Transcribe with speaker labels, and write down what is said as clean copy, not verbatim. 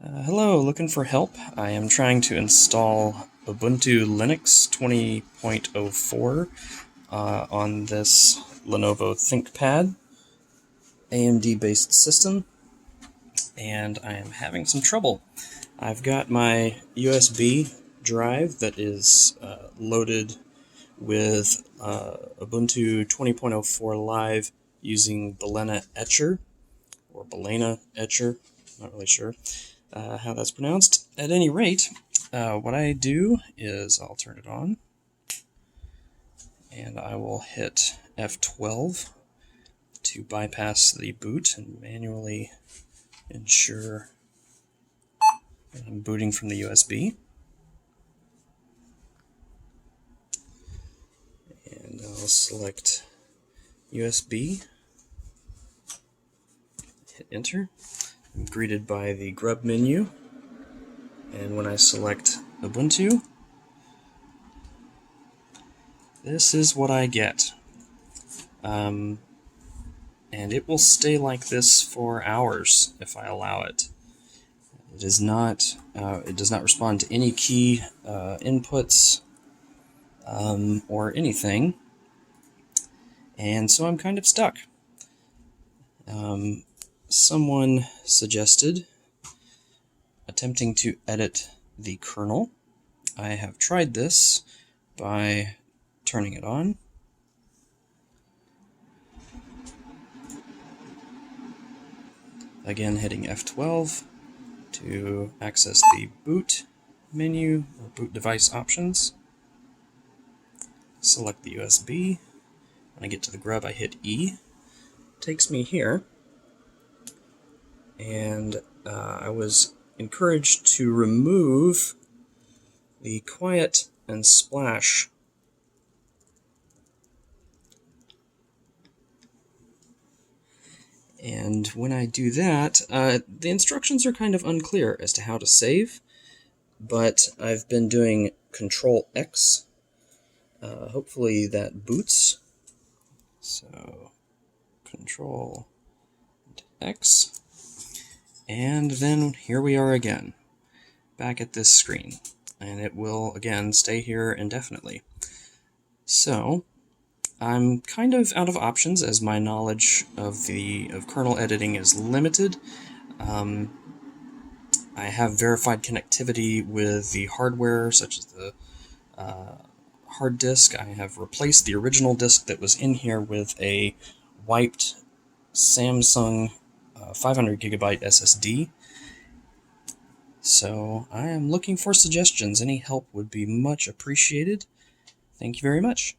Speaker 1: Hello, looking for help? I am trying to install Ubuntu Linux 20.04 on this Lenovo ThinkPad AMD-based system, and I am having some trouble. I've got my USB drive that is loaded with Ubuntu 20.04 Live using Balena Etcher, or Balena Etcher, not really sure how that's pronounced. At any rate, what I do is I'll turn it on, and I will hit F12 to bypass the boot and manually ensure that I'm booting from the USB. And I'll select USB, hit enter. I'm greeted by the grub menu, and when I select Ubuntu, this is what I get. And it will stay like this for hours if I allow it. It does not respond to any key inputs or anything, and so I'm kind of stuck. Someone suggested attempting to edit the kernel. I have tried this by turning it on. Again, hitting F12 to access the boot menu or boot device options. Select the USB. When I get to the grub, I hit E. It takes me here. And I was encouraged to remove the quiet and splash and when I do that, the instructions are kind of unclear as to how to save, but I've been doing Control X. Hopefully that boots. So Control X. And then here we are again, back at this screen, and it will again stay here indefinitely. So I'm kind of out of options as my knowledge of kernel editing is limited. I have verified connectivity with the hardware, such as the hard disk. I have replaced the original disk that was in here with a wiped Samsung 500 gigabyte SSD. So I am looking for suggestions. Any help would be much appreciated. Thank you very much.